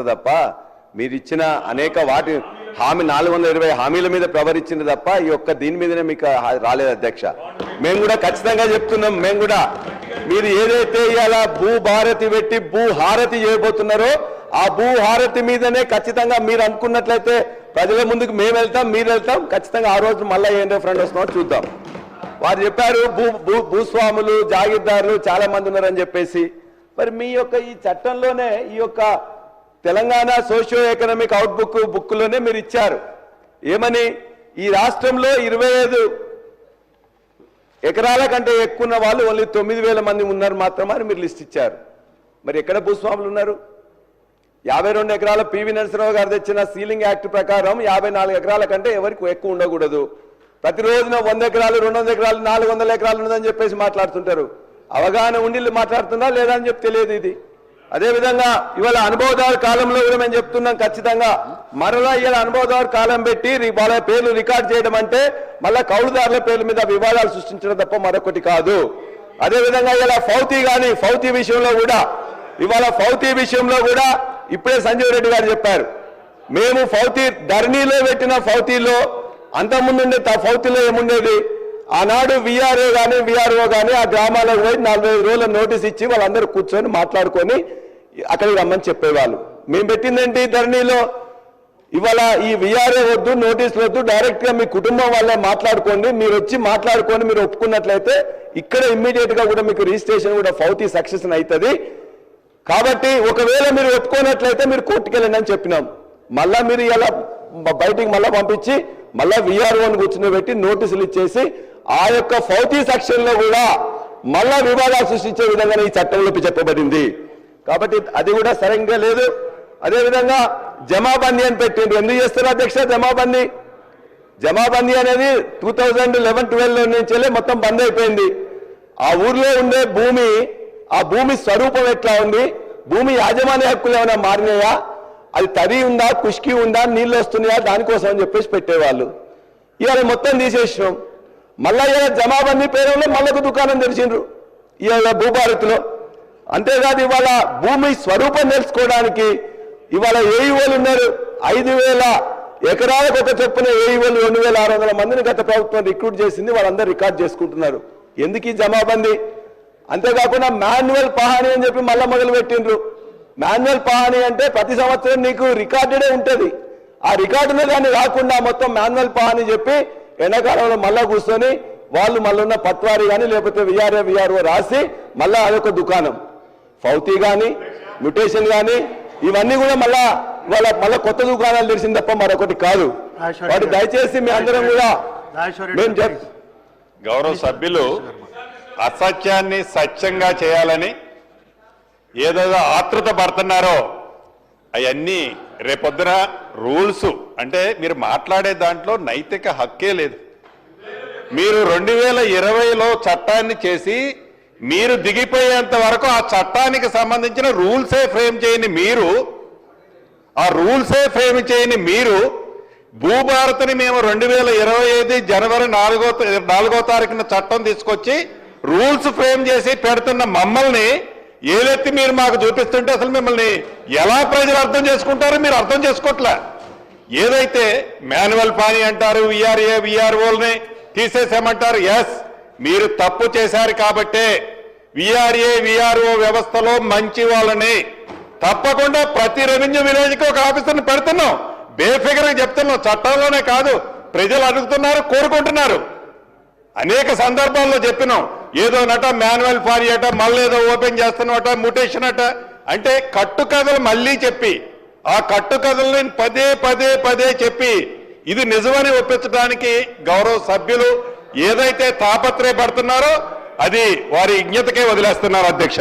తప్ప మీరు ఇచ్చిన అనేక వాటి హామీ 420 హామీల మీద ప్రవరించింది తప్ప ఈ ఒక్క దీని మీదనే మీకు రాలేదు అధ్యక్ష. మేము కూడా ఖచ్చితంగా చెప్తున్నాం, మేము కూడా మీరు ఏదైతే ఇవాళ భూభారతి పెట్టి భూహారతి చేయబోతున్నారో ఆ భూహారతి మీదనే ఖచ్చితంగా మీరు అనుకున్నట్లయితే ప్రజల ముందుకు మేము వెళ్తాం, మీరు వెళ్తాం, ఖచ్చితంగా ఆ రోజు మళ్ళీ ఏం రెఫరెండం వస్తున్నామో చూద్దాం. వారు చెప్పారు భూస్వాములు జాగీర్దారులు చాలా మంది ఉన్నారని చెప్పేసి. మరి మీ యొక్క ఈ చట్టంలోనే ఈ యొక్క తెలంగాణ సోషియో ఎకనామిక్ అవుట్బుక్ బుక్లోనే మీరు ఇచ్చారు ఏమని, ఈ రాష్ట్రంలో 25 ఎకరాల కంటే ఎక్కువ ఉన్న వాళ్ళు ఓన్లీ 9,000 మంది ఉన్నారు మాత్రమే అని మీరు లిస్ట్ ఇచ్చారు. మరి ఎక్కడ భూస్వాములు ఉన్నారు? 52 ఎకరాల పివి నరసింహరావు గారు తెచ్చిన సీలింగ్ యాక్ట్ ప్రకారం 54 ఎకరాల కంటే ఎవరికి ఎక్కువ ఉండకూడదు. ప్రతిరోజున 100 ఎకరాలు 200 ఎకరాలు 400 ఎకరాలు ఉన్నదని చెప్పేసి మాట్లాడుతుంటారు. అవగాహన ఉండి మాట్లాడుతున్నా లేదా అని చెప్పి తెలియదు ఇది. అదేవిధంగా ఇవాళ అనుభవదారు కాలంలో కూడా మేము చెప్తున్నాం, ఖచ్చితంగా మరలా ఇవాళ అనుభవదారు కాలం పెట్టి వాళ్ళ పేర్లు రికార్డ్ చేయడం అంటే మళ్ళా కౌలుదారుల పేర్ల మీద వివాదాలు సృష్టించడం తప్ప మరొకటి కాదు. అదేవిధంగా ఇలా ఫౌతీ విషయంలో కూడా ఇవాళ విషయంలో కూడా ఇప్పుడే సంజీవ్ రెడ్డి గారు చెప్పారు, మేము ధరణిలో పెట్టిన ఫౌతీలో అంతకుముందు ఫౌతీలో ఏముండేది, ఆనాడు విఆర్ఓ కానీ ఆ గ్రామాలకు పోయి 45 రోజుల నోటీస్ ఇచ్చి వాళ్ళందరూ కూర్చొని మాట్లాడుకొని అక్కడికి రమ్మని చెప్పేవాళ్ళు. మేము పెట్టిందేంటి ధరణిలో, ఇవాళ ఈ విఆర్ఓ వద్దు, నోటీసులు వద్దు, డైరెక్ట్ గా మీ కుటుంబం వాళ్ళే మాట్లాడుకోండి, మీరు వచ్చి మాట్లాడుకొని మీరు ఒప్పుకున్నట్లయితే ఇక్కడ ఇమ్మీడియట్ గా కూడా మీకు రిజిస్ట్రేషన్ కూడా ఫౌతీ సక్సెస్ అవుతుంది. కాబట్టి ఒకవేళ మీరు ఒప్పుకోనట్లయితే మీరు కోర్టుకు వెళ్ళండి అని చెప్పినాం. మళ్ళా మీరు ఇలా బయటికి మళ్ళా పంపించి మళ్ళా విఆర్ఓని కూర్చుని నోటీసులు ఇచ్చేసి ఆ యొక్క ఫౌతీ సెక్షన్ లో కూడా మళ్ళా వివాదాలు సృష్టించే విధంగానే ఈ చట్టంలో చెప్పబడింది. కాబట్టి అది కూడా సరిగ్గా లేదు. అదేవిధంగా జమాబందీ అని పెట్టిండ్రు. ఎందుకు చేస్తారు అధ్యక్ష జమాబందీ అనేది 2011-12 నుంచే మొత్తం బంద్ అయిపోయింది. ఆ ఊర్లో ఉండే ఆ భూమి స్వరూపం ఎట్లా ఉంది, భూమి యాజమాన్య హక్కులు ఏమైనా మారినాయా, అది తడి ఉందా, కుష్కి ఉందా, నీళ్ళు వస్తున్నాయా, దానికోసం అని చెప్పేసి పెట్టేవాళ్ళు. ఇవాళ మొత్తం తీసేసినాం. మళ్ళా ఇవాళ జమాబందీ పేరులో మళ్ళొక దుకాణం తెరిచిండ్రు ఇవాళ భూభారతిలో. అంతేకాదు ఇవాళ భూమి స్వరూపం తెలుసుకోవడానికి ఇవాళ ఏఈఓలు ఉన్నారు. 5,000 ఎకరాలకు ఒక చొప్పున ఏఈఓలు 2,600 మందిని గత ప్రభుత్వం రిక్రూట్ చేసింది. వాళ్ళందరూ రికార్డ్ చేసుకుంటున్నారు. ఎందుకు ఈ జమాబందీ? అంతేకాకుండా మాన్యువల్ పహాని అని చెప్పి మళ్ళా మొదలు పెట్టిండ్రు. మాన్యువల్ పహాని అంటే ప్రతి సంవత్సరం నీకు రికార్డెడే ఉంటుంది. ఆ రికార్డునే దాన్ని రాకుండా మొత్తం మాన్యువల్ పహాని చెప్పి ఎండాకాలంలో మళ్ళా కూర్చొని వాళ్ళు మళ్ళీ ఉన్న పట్వారీ కానీ లేకపోతే విఆర్ఓ రాసి మళ్ళా అదొక దుకాణం. ఫౌతీ కానీ మ్యూటేషన్ కానీ ఇవన్నీ కూడా మళ్ళా కొత్త దుకాణాలు తెరిచింది తప్ప మరొకటి కాదు. వాటి దయచేసి మీ అందరం కూడా గౌరవ సభ్యులు అసత్యాన్ని సత్యంగా చేయాలని ఏదైనా ఆతృత పడుతున్నారో అవన్నీ రేపొద్దున రూల్స్ అంటే మీరు మాట్లాడే దాంట్లో నైతిక హక్కే లేదు. మీరు 2020లో చట్టాన్ని చేసి మీరు దిగిపోయేంత వరకు ఆ చట్టానికి సంబంధించిన రూల్సే ఫ్రేమ్ చేయని మీరు భూభారతిని మేము 2025 జనవరి 4వ తారీఖున చట్టం తీసుకొచ్చి రూల్స్ ఫ్రేమ్ చేసి పెడుతున్న మమ్మల్ని ఏదైతే మీరు మాకు చూపిస్తుంటే అసలు మిమ్మల్ని ఎలా ప్రజలు అర్థం చేసుకుంటారో మీరు అర్థం చేసుకోవట్లే. ఏదైతే మాన్యువల్ పానీ అంటారు, విఆర్ఓల్ని తీసేసామంటారు. ఎస్, మీరు తప్పు చేశారు కాబట్టే విఆర్ఓ వ్యవస్థలో మంచి వాళ్ళని తప్పకుండా ప్రతి రెవెన్యూ విలేజ్కి ఒక ఆఫీసర్ని పెడుతున్నాం. బేఫిగర్గా చెప్తున్నాం. చట్టంలోనే కాదు, ప్రజలు అడుగుతున్నారు, కోరుకుంటున్నారు. అనేక సందర్భాల్లో చెప్పినాం. ఏదో నట మాన్యువల్ ఫారీ అట, మళ్ళీ ఏదో ఓపెన్ చేస్తున్నట, మ్యూటేషన్ అట అంటే కట్టుకథలు మళ్ళీ చెప్పి ఆ కట్టుకథల్ని పదే చెప్పి ఇది నిజమని ఒప్పించడానికి గౌరవ సభ్యులు ఏదైతే తాపత్రయపడుతున్నారో అది వారి విజ్ఞతకే వదిలేస్తున్నారు. అధ్యక్ష